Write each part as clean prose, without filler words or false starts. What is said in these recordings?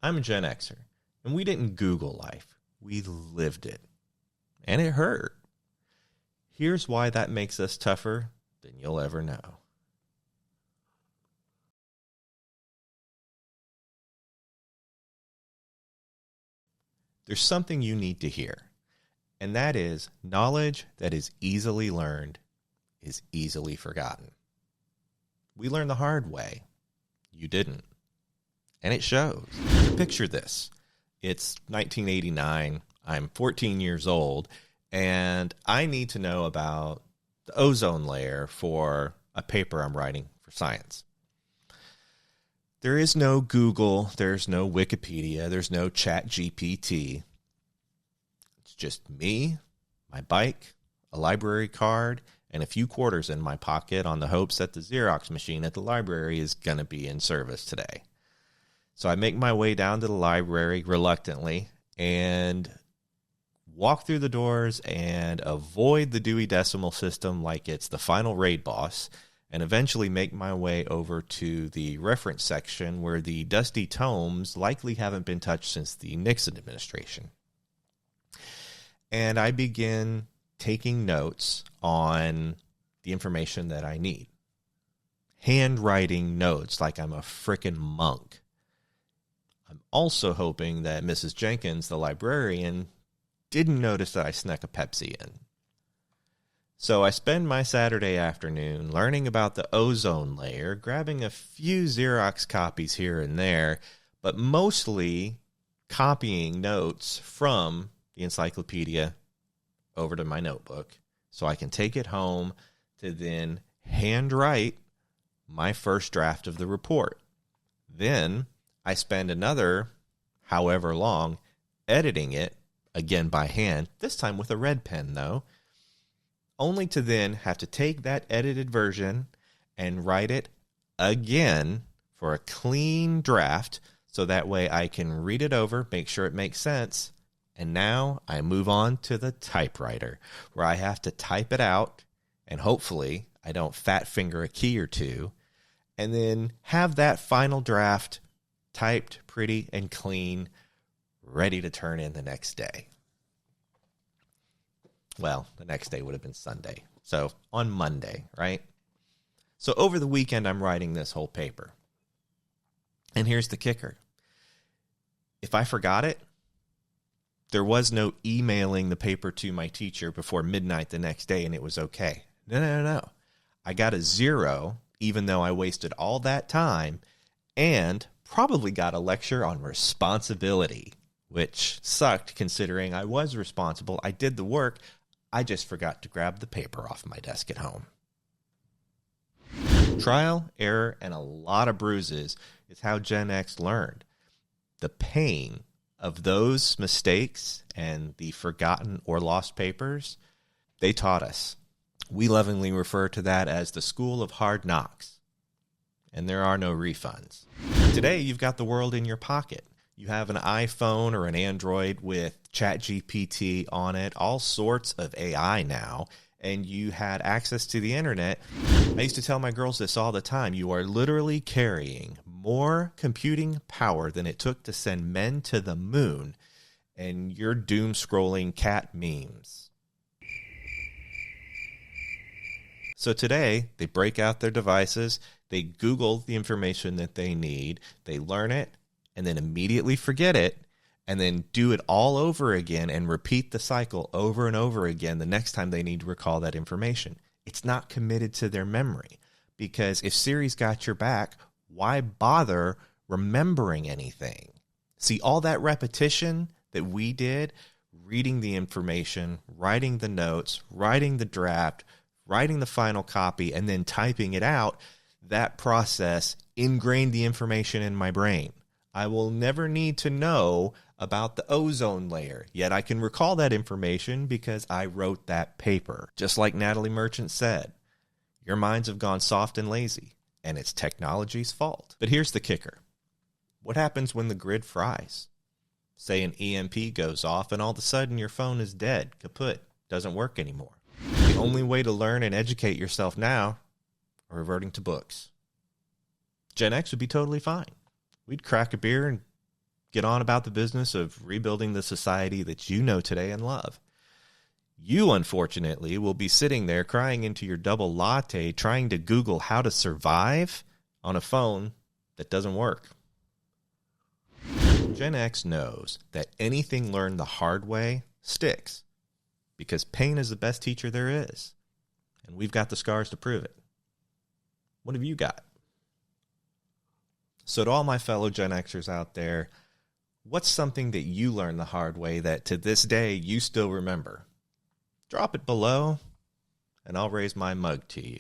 I'm a Gen Xer, and we didn't Google life. We lived it. And it hurt. Here's why that makes us tougher than you'll ever know. There's something you need to hear, and that is knowledge that is easily learned is easily forgotten. We learned the hard way. You didn't. And it shows. Picture this. It's 1989. I'm 14 years old, and I need to know about the ozone layer for a paper I'm writing for science. There is no Google, there's no Wikipedia, there's no ChatGPT. It's just me, my bike, a library card, and a few quarters in my pocket on the hopes that the Xerox machine at the library is going to be in service today. So I make my way down to the library reluctantly and walk through the doors and avoid the Dewey Decimal System like it's the final raid boss, and eventually make my way over to the reference section where the dusty tomes likely haven't been touched since the Nixon administration. And I begin taking notes on the information that I need. Handwriting notes like I'm a frickin' monk. I'm also hoping that Mrs. Jenkins, the librarian, didn't notice that I snuck a Pepsi in. So I spend my Saturday afternoon learning about the ozone layer, grabbing a few Xerox copies here and there, but mostly copying notes from the encyclopedia over to my notebook so I can take it home to then handwrite my first draft of the report. Then I spend another however long editing it, again by hand, this time with a red pen though, only to then have to take that edited version and write it again for a clean draft so that way I can read it over, make sure it makes sense, and now I move on to the typewriter where I have to type it out and hopefully I don't fat finger a key or two, and then have that final draft typed pretty and clean, ready to turn in the next day. Well, the next day would have been Sunday. So on Monday, right? So over the weekend, I'm writing this whole paper. And here's the kicker. If I forgot it, there was no emailing the paper to my teacher before midnight the next day and it was okay. No. I got a 0, even though I wasted all that time, and probably got a lecture on responsibility, which sucked considering I was responsible. I did the work. I just forgot to grab the paper off my desk at home. Trial, error, and a lot of bruises is how Gen X learned. The pain of those mistakes and the forgotten or lost papers, they taught us. We lovingly refer to that as the school of hard knocks. And there are no refunds. Today, you've got the world in your pocket. You have an iPhone or an Android with ChatGPT on it, all sorts of AI now, and you had access to the internet. I used to tell my girls this all the time. You are literally carrying more computing power than it took to send men to the moon, and you're doom-scrolling cat memes. So today, they break out their devices, they Google the information that they need, they learn it, and then immediately forget it, and then do it all over again and repeat the cycle over and over again the next time they need to recall that information. It's not committed to their memory, because if Siri's got your back, why bother remembering anything? See, all that repetition that we did, reading the information, writing the notes, writing the draft, writing the final copy, and then typing it out, that process ingrained the information in my brain. I will never need to know about the ozone layer, yet I can recall that information because I wrote that paper. Just like Natalie Merchant said, your minds have gone soft and lazy, and it's technology's fault. But here's the kicker. What happens when the grid fries? Say an EMP goes off and all of a sudden your phone is dead, kaput, doesn't work anymore. The only way to learn and educate yourself now are reverting to books. Gen X would be totally fine. We'd crack a beer and get on about the business of rebuilding the society that you know today and love. You, unfortunately, will be sitting there crying into your double latte trying to Google how to survive on a phone that doesn't work. Gen X knows that anything learned the hard way sticks because pain is the best teacher there is. And we've got the scars to prove it. What have you got? So to all my fellow Gen Xers out there, what's something that you learned the hard way that to this day you still remember? Drop it below, and I'll raise my mug to you.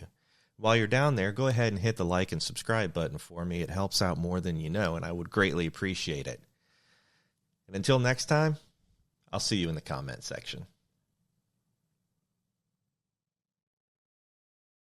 While you're down there, go ahead and hit the like and subscribe button for me. It helps out more than you know, and I would greatly appreciate it. And until next time, I'll see you in the comment section.